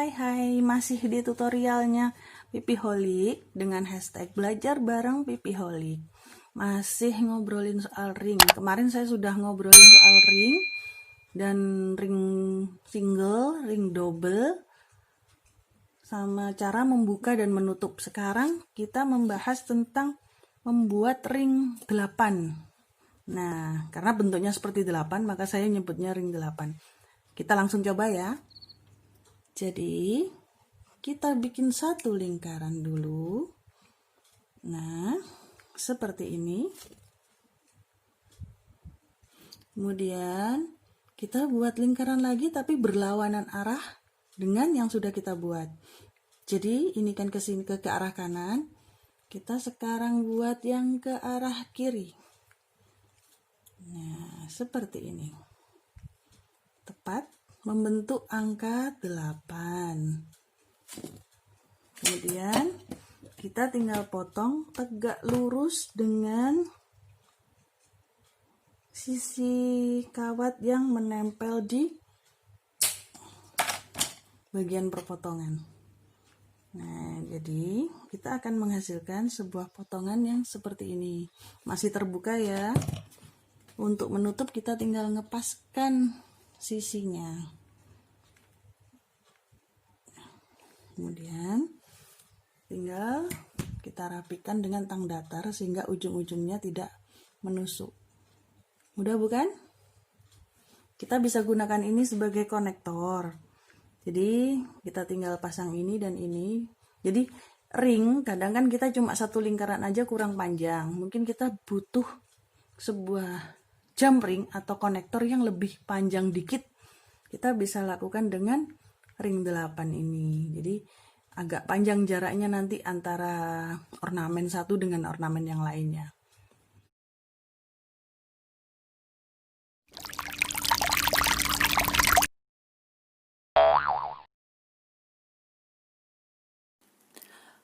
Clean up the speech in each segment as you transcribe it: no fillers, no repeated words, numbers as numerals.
Hai, masih di tutorialnya Pipiholik dengan hashtag belajar bareng Pipiholik. Masih ngobrolin soal ring. Kemarin saya sudah ngobrolin soal ring dan ring single, ring double, sama cara membuka dan menutup. Sekarang kita membahas tentang membuat ring 8. Nah, karena bentuknya seperti 8, maka saya nyebutnya ring 8. Kita langsung coba ya. Jadi, kita bikin satu lingkaran dulu. Nah, seperti ini. Kemudian, kita buat lingkaran lagi tapi berlawanan arah dengan yang sudah kita buat. Jadi, ini kan ke sini ke arah kanan. Kita sekarang buat yang ke arah kiri. Nah, seperti ini. Tepat membentuk angka 8. Kemudian kita tinggal potong tegak lurus dengan sisi kawat yang menempel di bagian perpotongan. Nah, jadi kita akan menghasilkan sebuah potongan yang seperti ini. Masih terbuka ya. Untuk menutup kita tinggal ngepaskan sisinya. Kemudian tinggal kita rapikan dengan tang datar sehingga ujung-ujungnya tidak menusuk. Mudah bukan? Kita bisa gunakan ini sebagai konektor. Jadi kita tinggal pasang ini dan ini. Jadi ring kadang kan kita cuma satu lingkaran aja kurang panjang. Mungkin kita butuh sebuah jump ring atau konektor yang lebih panjang dikit. Kita bisa lakukan dengan ring 8 ini. Jadi agak panjang jaraknya nanti antara ornamen satu dengan ornamen yang lainnya.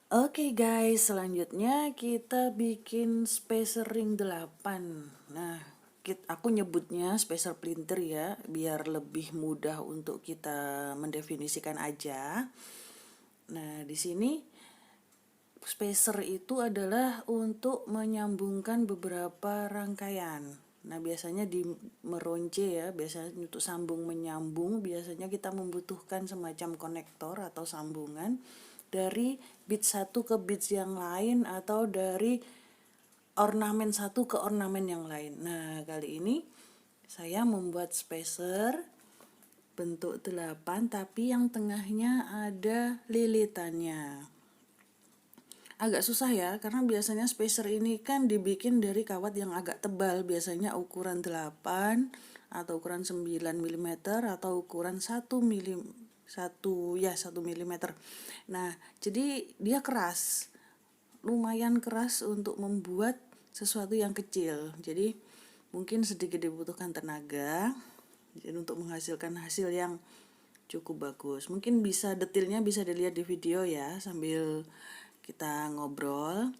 Oke guys, selanjutnya kita bikin spacer ring 8. Nah, aku nyebutnya spacer plinter ya, biar lebih mudah untuk kita mendefinisikan aja. Nah, di sini spacer itu adalah untuk menyambungkan beberapa rangkaian. Nah, biasanya di meronce ya, biasanya untuk sambung menyambung, biasanya kita membutuhkan semacam konektor atau sambungan dari bit satu ke bit yang lain atau dari ornamen satu ke ornamen yang lain. Nah, kali ini saya membuat spacer bentuk 8 tapi yang tengahnya ada lilitannya. Agak susah ya, karena biasanya spacer ini kan dibikin dari kawat yang agak tebal, biasanya ukuran 8 atau ukuran 9 mm atau ukuran 1 mm. Nah, jadi dia keras. Lumayan keras untuk membuat sesuatu yang kecil. Jadi mungkin sedikit dibutuhkan tenaga jadi untuk menghasilkan hasil yang cukup bagus. Mungkin bisa detailnya bisa dilihat di video ya sambil kita ngobrol.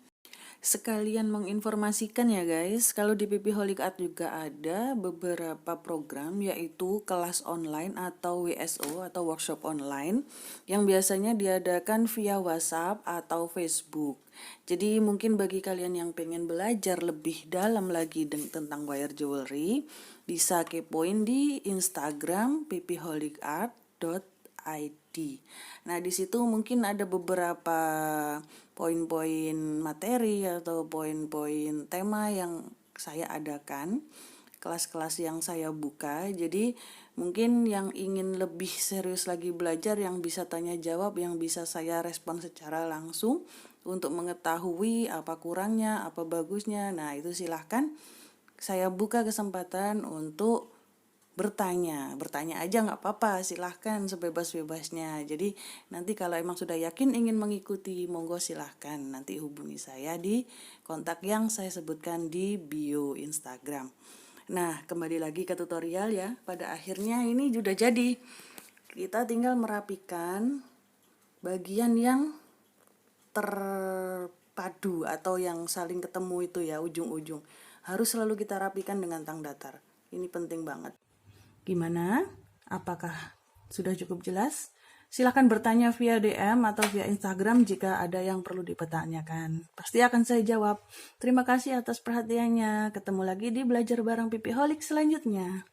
Sekalian menginformasikan ya guys, kalau di Pipiholik Art juga ada beberapa program yaitu kelas online atau WSO atau workshop online yang biasanya diadakan via WhatsApp atau Facebook. Jadi mungkin bagi kalian yang pengen belajar lebih dalam lagi tentang wire jewelry, bisa kepoin di Instagram pipiholikart.id. Nah, di situ mungkin ada beberapa poin-poin materi atau poin-poin tema yang saya adakan, kelas-kelas yang saya buka. Jadi mungkin yang ingin lebih serius lagi belajar, yang bisa tanya jawab, yang bisa saya respon secara langsung untuk mengetahui apa kurangnya, apa bagusnya. Nah, itu silahkan saya buka kesempatan untuk bertanya aja nggak apa-apa, silahkan sebebas-bebasnya. Jadi nanti kalau emang sudah yakin ingin mengikuti, monggo silahkan nanti hubungi saya di kontak yang saya sebutkan di bio Instagram. Nah, kembali lagi ke tutorial ya. Pada akhirnya ini sudah jadi. Kita tinggal merapikan bagian yang terpadu atau yang saling ketemu itu ya, ujung-ujung. Harus selalu kita rapikan dengan tang datar. Ini penting banget. Gimana? Apakah sudah cukup jelas? Silakan bertanya via DM atau via Instagram jika ada yang perlu dipertanyakan. Pasti akan saya jawab. Terima kasih atas perhatiannya. Ketemu lagi di Belajar Bareng Pipiholic selanjutnya.